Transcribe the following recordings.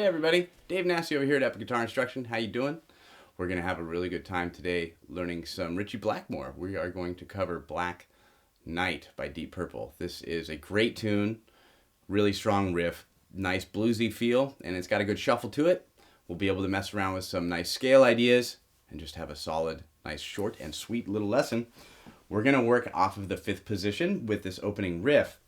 Hey everybody, Dave Nasty over here at Epic Guitar Instruction. How you doing? We're going to have a really good time today learning some Ritchie Blackmore. We are going to cover Black Knight by Deep Purple. This is a great tune, really strong riff, nice bluesy feel, and it's got a good shuffle to it. We'll be able to mess around with some nice scale ideas and just have a solid, nice, short and sweet little lesson. We're going to work off of the 5th position with this opening riff.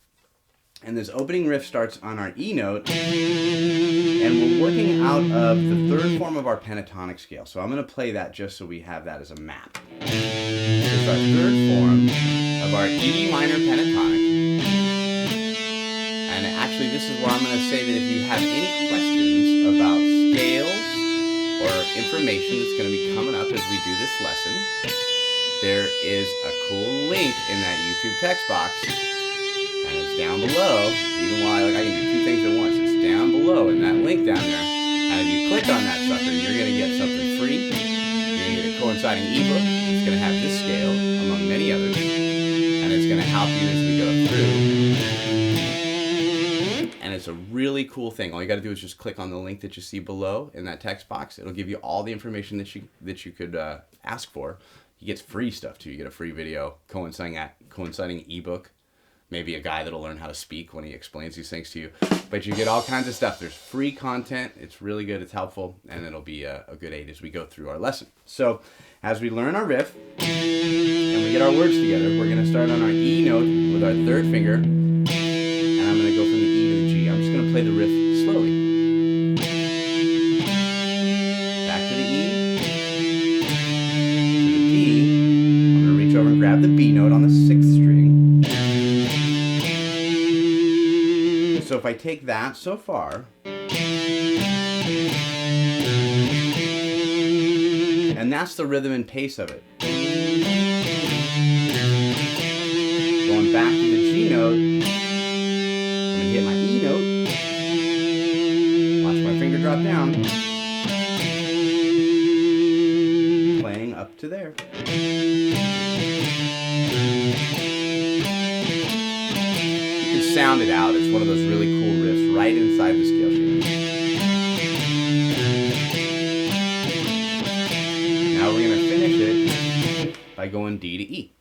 And this opening riff starts on our E note, and we're working out of the 3rd form of our pentatonic scale. So I'm going to play that just so we have that as a map. This is our 3rd form of our E minor pentatonic. And actually this is where I'm going to say that if you have any questions about scales or information that's going to be coming up as we do this lesson, there is a cool link in that YouTube text box. And it's down below, even while I can do 2 things at once. It's down below in that link down there. And if you click on that sucker, you're going to get something free. You're going to get a coinciding ebook. It's going to have this scale, among many others. And it's going to help you as we go through. And it's a really cool thing. All you got to do is just click on the link that you see below in that text box. It'll give you all the information that you could ask for. You get free stuff too. You get a free video, coinciding ebook. Maybe a guy that'll learn how to speak when he explains these things to you. But you get all kinds of stuff. There's free content. It's really good. It's helpful. And it'll be a good aid as we go through our lesson. So as we learn our riff and we get our words together, we're going to start on our E note with our 3rd finger. And I'm going to go from the E to the G. I'm just going to play the riff slowly. Back to the E. To the D. I'm going to reach over and grab the B note on the 6th string. So if I take that so far, and that's the rhythm and pace of it. Going back to the G note, I'm going to hit my E note, watch my finger drop down, playing up to there. Sound it out. It's one of those really cool riffs right inside the scale sheet. Now we're going to finish it by going D to E.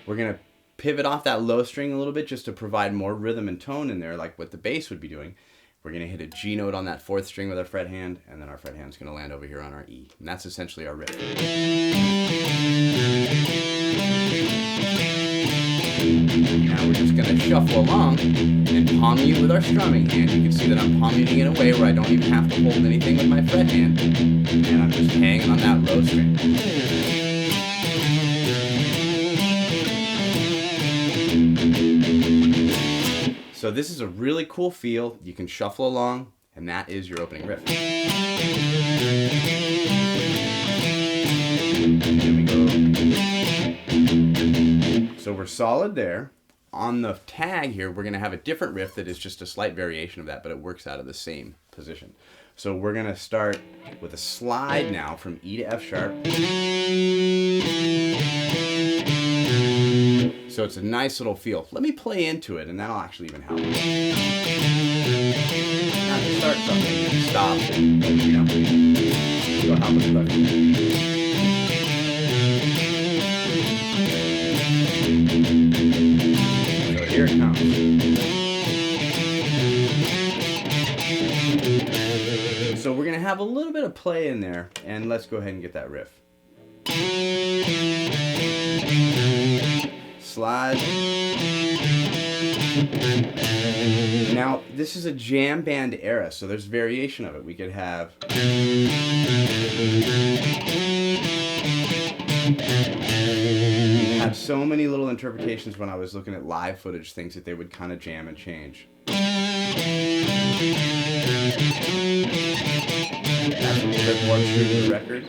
We're going to pivot off that low string a little bit just to provide more rhythm and tone in there, like what the bass would be doing. We're going to hit a G note on that 4th string with our fret hand, and then our fret hand is going to land over here on our E. And that's essentially our riff. Now we're just going to shuffle along and palm mute with our strumming hand. You can see that I'm palm muting in a way where I don't even have to hold anything with my fret hand. And I'm just hanging on that low string. So this is a really cool feel. You can shuffle along, and that is your opening riff. Here we go. So we're solid there. On the tag here, we're going to have a different riff that is just a slight variation of that, but it works out of the same position. So we're going to start with a slide now from E to F sharp. So it's a nice little feel. Let me play into it, and that'll actually even help. Now to start something, stop, and, it'll help us better. So here it comes. So we're gonna have a little bit of play in there, and let's go ahead and get that riff. Slide. Now, this is a jam band era, so there's variation of it. We could have so many little interpretations when I was looking at live footage, things that they would kind of jam and change. That's a little bit more true to the record.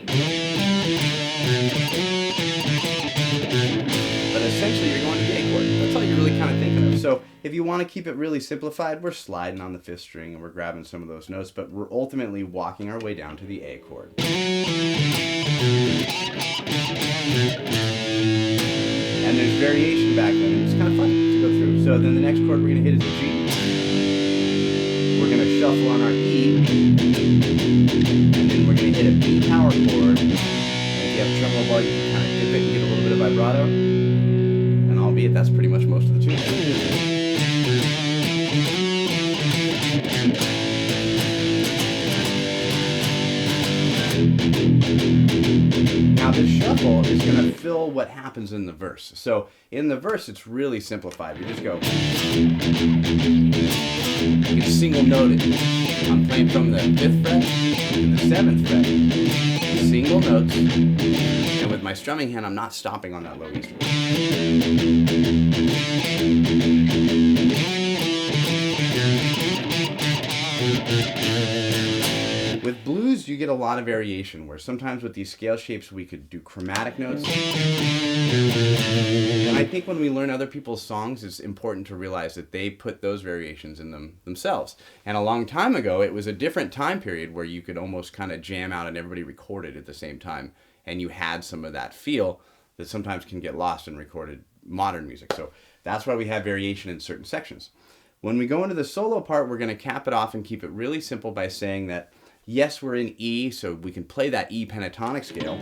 But essentially you're going to the A chord. That's all you're really kind of thinking of. So if you want to keep it really simplified, we're sliding on the 5th string and we're grabbing some of those notes, but we're ultimately walking our way down to the A chord. And there's variation back then, and it's kind of fun to go through. So then the next chord we're going to hit is a G. We're going to shuffle on our E, and then we're going to hit a B power chord. And if you have a tremolo bar, you can kind of dip it and get a little bit of vibrato. And albeit that's pretty much most of the tune. Now this shuffle is going to fill what happens in the verse. So in the verse it's really simplified. We just go, it's single noted. I'm playing from the 5th fret to the 7th fret. Single notes. And with my strumming hand I'm not stopping on that low E string. With blues, you get a lot of variation, where sometimes with these scale shapes we could do chromatic notes. And I think when we learn other people's songs, it's important to realize that they put those variations in them themselves. And a long time ago, it was a different time period where you could almost kind of jam out and everybody recorded at the same time. And you had some of that feel that sometimes can get lost in recorded modern music. So that's why we have variation in certain sections. When we go into the solo part, we're going to cap it off and keep it really simple by saying that yes, we're in E, so we can play that E pentatonic scale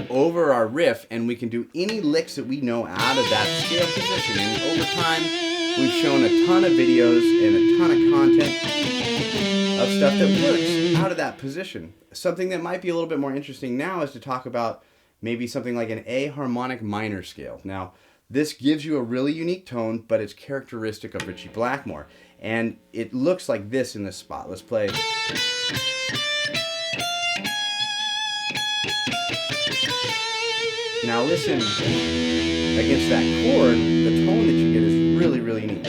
over our riff, and we can do any licks that we know out of that scale position. And over time, we've shown a ton of videos and a ton of content of stuff that works out of that position. Something that might be a little bit more interesting now is to talk about maybe something like an A harmonic minor scale. Now, this gives you a really unique tone, but it's characteristic of Ritchie Blackmore. And it looks like this in this spot. Let's play. Now listen, against that chord, the tone that you get is really, really neat.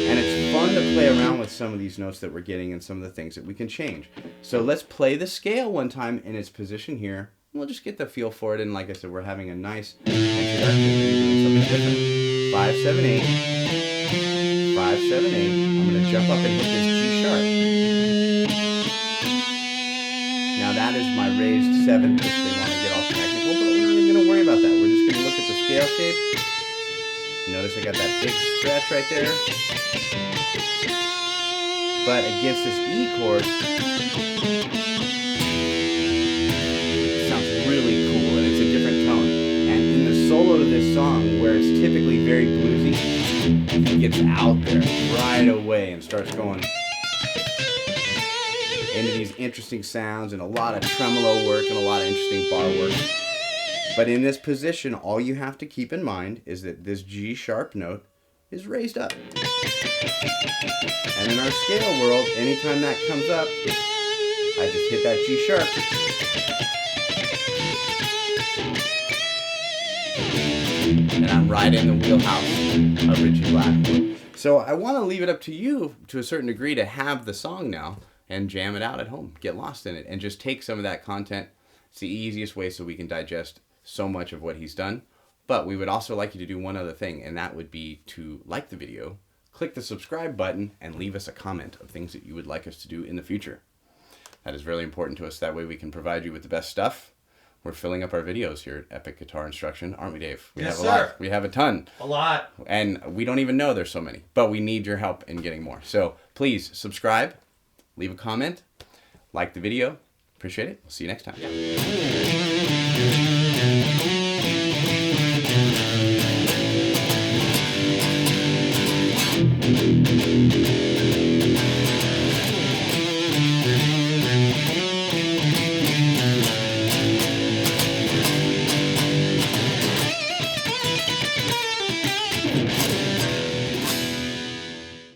And it's fun to play around with some of these notes that we're getting and some of the things that we can change. So let's play the scale one time in its position here. We'll just get the feel for it, and like I said, we're having a nice introduction to something different. 5, 7, 8. 5, 7, 8. I'm going to jump up and hit this G sharp. Now that is my raised 7th, if they want to get all technical, but we're not even going to worry about that. We're just going to look at the scale shape. Notice I got that big stretch right there. But against this E chord, really cool, and it's a different tone. And in the solo to this song, where it's typically very bluesy, he gets out there right away and starts going into these interesting sounds and a lot of tremolo work and a lot of interesting bar work. But in this position, all you have to keep in mind is that this G sharp note is raised up. And in our scale world, anytime that comes up, I just hit that G sharp. And I'm right in the wheelhouse of Ritchie Blackmore. So I want to leave it up to you to a certain degree to have the song now and jam it out at home. Get lost in it and just take some of that content. It's the easiest way so we can digest so much of what he's done. But we would also like you to do one other thing, and that would be to like the video, click the subscribe button, and leave us a comment of things that you would like us to do in the future. That is really important to us. That way we can provide you with the best stuff. We're filling up our videos here at Epic Guitar Instruction, aren't we, Dave? We Yes, have a sir. lot. We have a ton. A lot. And we don't even know there's so many. But we need your help in getting more. So please subscribe, leave a comment, like the video. Appreciate it. We'll see you next time.